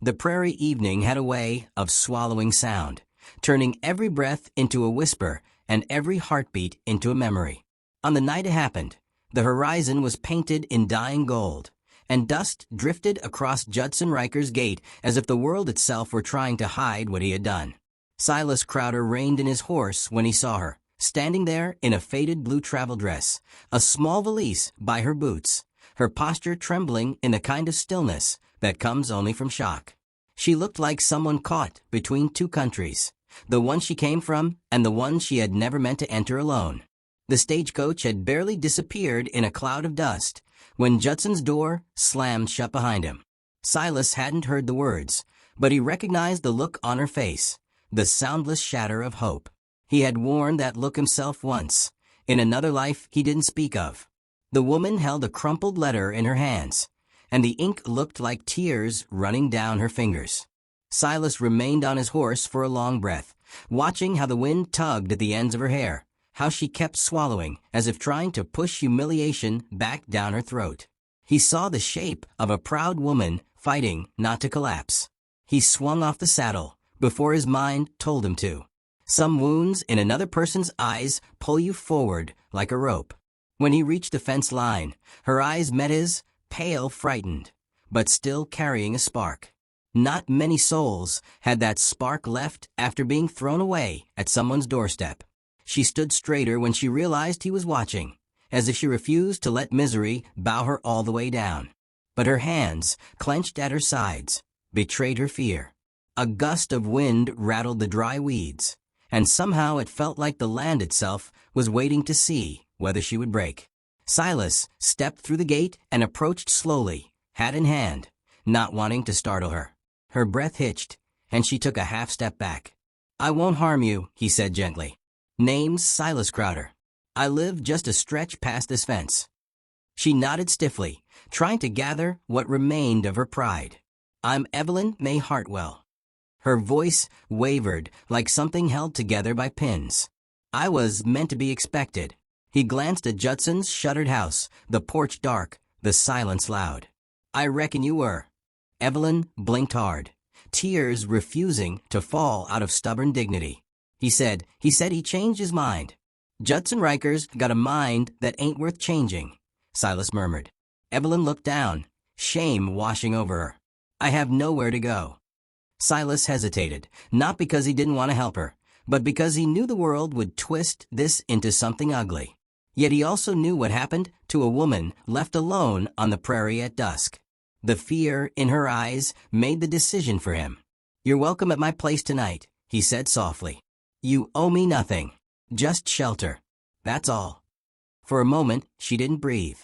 The prairie evening had a way of swallowing sound, turning every breath into a whisper and every heartbeat into a memory. On the night it happened, the horizon was painted in dying gold, and dust drifted across Judson Riker's gate as if the world itself were trying to hide what he had done. Silas Crowder reined in his horse when he saw her, standing there in a faded blue travel dress, a small valise by her boots, her posture trembling in the kind of stillness that comes only from shock. She looked like someone caught between two countries, the one she came from and the one she had never meant to enter alone. The stagecoach had barely disappeared in a cloud of dust when Judson's door slammed shut behind him. Silas hadn't heard the words, but he recognized the look on her face, the soundless shatter of hope. He had worn that look himself once, in another life he didn't speak of. The woman held a crumpled letter in her hands, and the ink looked like tears running down her fingers. Silas remained on his horse for a long breath, watching how the wind tugged at the ends of her hair, how she kept swallowing as if trying to push humiliation back down her throat. He saw the shape of a proud woman fighting not to collapse. He swung off the saddle before his mind told him to. Some wounds in another person's eyes pull you forward like a rope. When he reached the fence line, her eyes met his, pale, frightened, but still carrying a spark. Not many souls had that spark left after being thrown away at someone's doorstep. She stood straighter when she realized he was watching, as if she refused to let misery bow her all the way down. But her hands, clenched at her sides, betrayed her fear. A gust of wind rattled the dry weeds, and somehow it felt like the land itself was waiting to see whether she would break. Silas stepped through the gate and approached slowly, hat in hand, not wanting to startle her. Her breath hitched, and she took a half step back. "I won't harm you," he said gently. "Name's Silas Crowder. I live just a stretch past this fence." She nodded stiffly, trying to gather what remained of her pride. "I'm Evelyn May Hartwell." Her voice wavered like something held together by pins. "I was meant to be expected." He glanced at Judson's shuttered house, the porch dark, the silence loud. "I reckon you were." Evelyn blinked hard, tears refusing to fall out of stubborn dignity. He said he changed his mind." "Judson Riker's got a mind that ain't worth changing," Silas murmured. Evelyn looked down, shame washing over her. "I have nowhere to go." Silas hesitated, not because he didn't want to help her, but because he knew the world would twist this into something ugly. Yet he also knew what happened to a woman left alone on the prairie at dusk. The fear in her eyes made the decision for him. "You're welcome at my place tonight," he said softly. "You owe me nothing, just shelter. That's all." For a moment, she didn't breathe.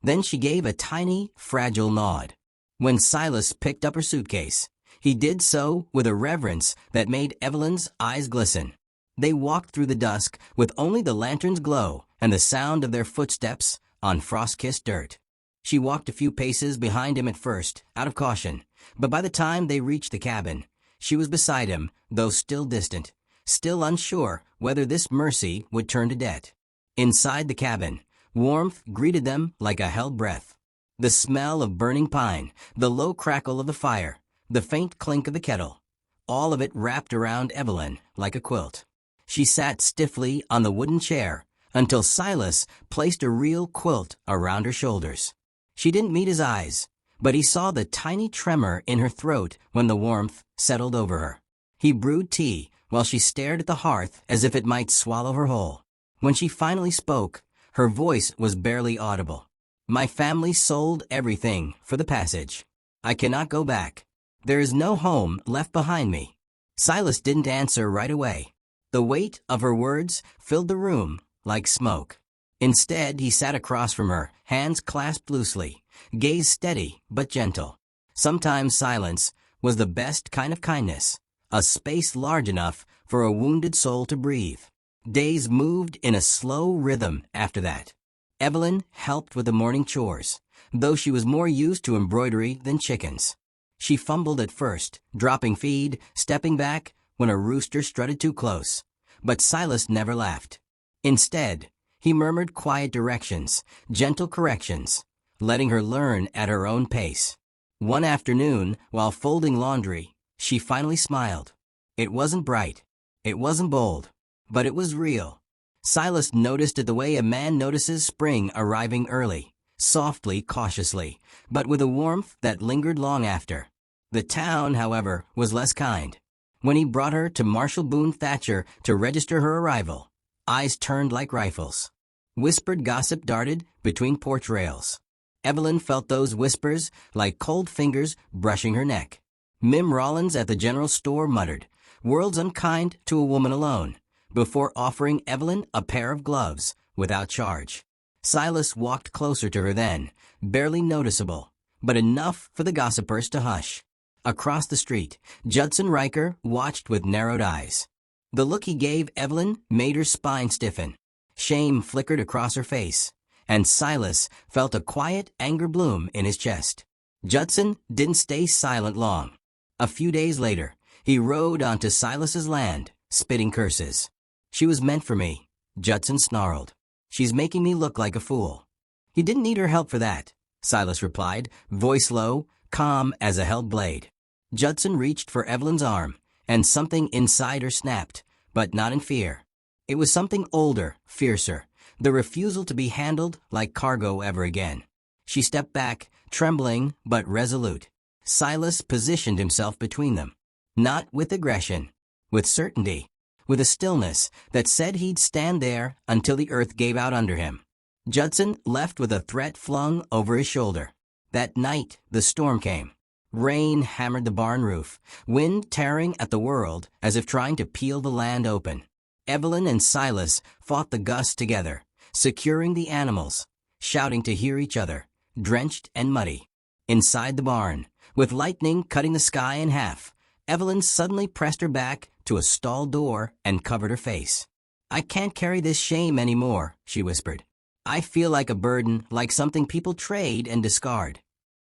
Then she gave a tiny, fragile nod. When Silas picked up her suitcase, he did so with a reverence that made Evelyn's eyes glisten. They walked through the dusk with only the lantern's glow and the sound of their footsteps on frost-kissed dirt. She walked a few paces behind him at first, out of caution, but by the time they reached the cabin, she was beside him, though still distant, still unsure whether this mercy would turn to debt. Inside the cabin, warmth greeted them like a held breath. The smell of burning pine, the low crackle of the fire, the faint clink of the kettle, all of it wrapped around Evelyn like a quilt. She sat stiffly on the wooden chair until Silas placed a real quilt around her shoulders. She didn't meet his eyes, but he saw the tiny tremor in her throat when the warmth settled over her. He brewed tea while she stared at the hearth as if it might swallow her whole. When she finally spoke, her voice was barely audible. "My family sold everything for the passage. I cannot go back. There is no home left behind me." Silas didn't answer right away. The weight of her words filled the room like smoke. Instead, he sat across from her, hands clasped loosely, gaze steady but gentle. Sometimes silence was the best kind of kindness, a space large enough for a wounded soul to breathe. Days moved in a slow rhythm after that. Evelyn helped with the morning chores, though she was more used to embroidery than chickens. She fumbled at first, dropping feed, stepping back when a rooster strutted too close. But Silas never laughed. Instead, he murmured quiet directions, gentle corrections, letting her learn at her own pace. One afternoon, while folding laundry, she finally smiled. It wasn't bright. It wasn't bold. But it was real. Silas noticed it the way a man notices spring arriving early, softly, cautiously, but with a warmth that lingered long after. The town, however, was less kind. When he brought her to Marshal Boone Thatcher to register her arrival, eyes turned like rifles. Whispered gossip darted between porch rails. Evelyn felt those whispers like cold fingers brushing her neck. Mim Rollins at the general store muttered, "World's unkind to a woman alone," before offering Evelyn a pair of gloves without charge. Silas walked closer to her then, barely noticeable, but enough for the gossipers to hush. Across the street, Judson Riker watched with narrowed eyes. The look he gave Evelyn made her spine stiffen. Shame flickered across her face, and Silas felt a quiet anger bloom in his chest. Judson didn't stay silent long. A few days later, he rode onto Silas's land, spitting curses. "She was meant for me," Judson snarled. "She's making me look like a fool." "He didn't need her help for that," Silas replied, voice low, calm as a held blade. Judson reached for Evelyn's arm, and something inside her snapped, but not in fear. It was something older, fiercer, the refusal to be handled like cargo ever again. She stepped back, trembling but resolute. Silas positioned himself between them. Not with aggression, with certainty, with a stillness that said he'd stand there until the earth gave out under him. Judson left with a threat flung over his shoulder. That night, the storm came. Rain hammered the barn roof, wind tearing at the world as if trying to peel the land open. Evelyn and Silas fought the gusts together, securing the animals, shouting to hear each other, drenched and muddy. Inside the barn, with lightning cutting the sky in half, Evelyn suddenly pressed her back to a stall door and covered her face. "I can't carry this shame anymore," she whispered. "I feel like a burden, like something people trade and discard."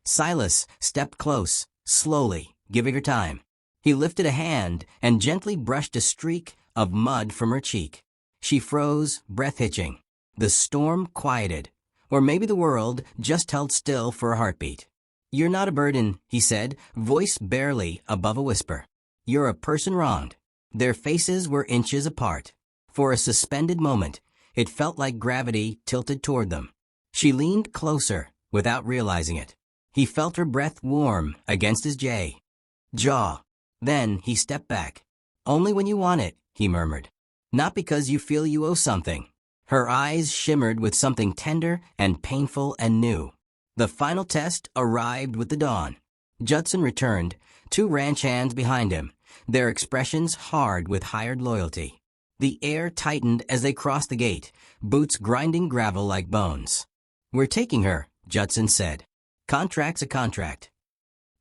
Silas stepped close, slowly, giving her time. He lifted a hand and gently brushed a streak of mud from her cheek. She froze, breath hitching. The storm quieted, or maybe the world just held still for a heartbeat. "You're not a burden," he said, voice barely above a whisper. "You're a person wronged." Their faces were inches apart. For a suspended moment, it felt like gravity tilted toward them. She leaned closer, without realizing it. He felt her breath warm against his jaw. Then he stepped back. "Only when you want it," he murmured. "Not because you feel you owe something." Her eyes shimmered with something tender and painful and new. The final test arrived with the dawn. Judson returned, two ranch hands behind him, their expressions hard with hired loyalty. The air tightened as they crossed the gate, boots grinding gravel like bones. "We're taking her," Judson said. "Contract's a contract."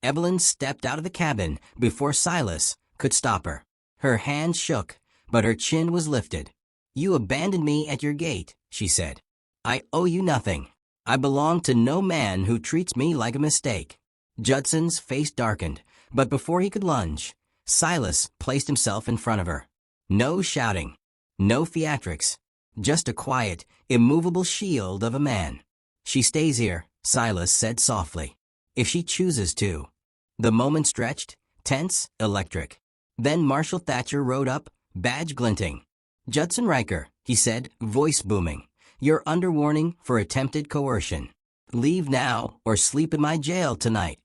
Evelyn stepped out of the cabin before Silas could stop her. Her hand shook, but her chin was lifted. "You abandoned me at your gate," she said. "I owe you nothing. I belong to no man who treats me like a mistake." Judson's face darkened, but before he could lunge, Silas placed himself in front of her. No shouting, no theatrics, just a quiet, immovable shield of a man. "She stays here," Silas said softly. "If she chooses to." The moment stretched, tense, electric. Then Marshal Thatcher rode up, badge glinting. "Judson Riker," he said, voice booming. "You're under warning for attempted coercion. Leave now or sleep in my jail tonight."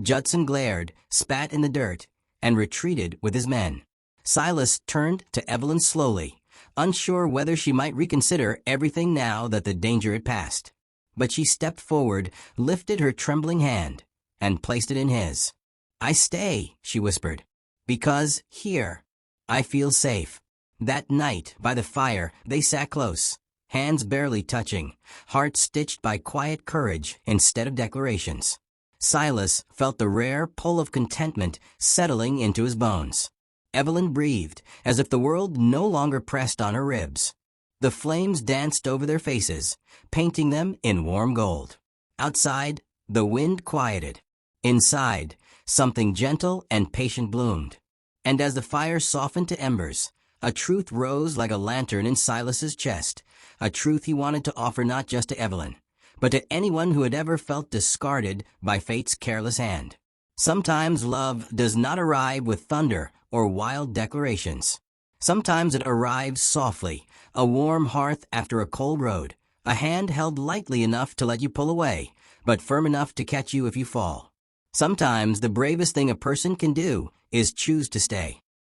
Judson glared, spat in the dirt, and retreated with his men. Silas turned to Evelyn slowly, unsure whether she might reconsider everything now that the danger had passed. But she stepped forward, lifted her trembling hand, and placed it in his. "I stay," she whispered, "because here, I feel safe." That night, by the fire, they sat close, hands barely touching, hearts stitched by quiet courage instead of declarations. Silas felt the rare pull of contentment settling into his bones. Evelyn breathed, as if the world no longer pressed on her ribs. The flames danced over their faces, painting them in warm gold. Outside, the wind quieted. Inside, something gentle and patient bloomed. And as the fire softened to embers, a truth rose like a lantern in Silas's chest, a truth he wanted to offer not just to Evelyn, but to anyone who had ever felt discarded by fate's careless hand. Sometimes love does not arrive with thunder or wild declarations. Sometimes it arrives softly, a warm hearth after a cold road, a hand held lightly enough to let you pull away, but firm enough to catch you if you fall. Sometimes the bravest thing a person can do is choose to stay.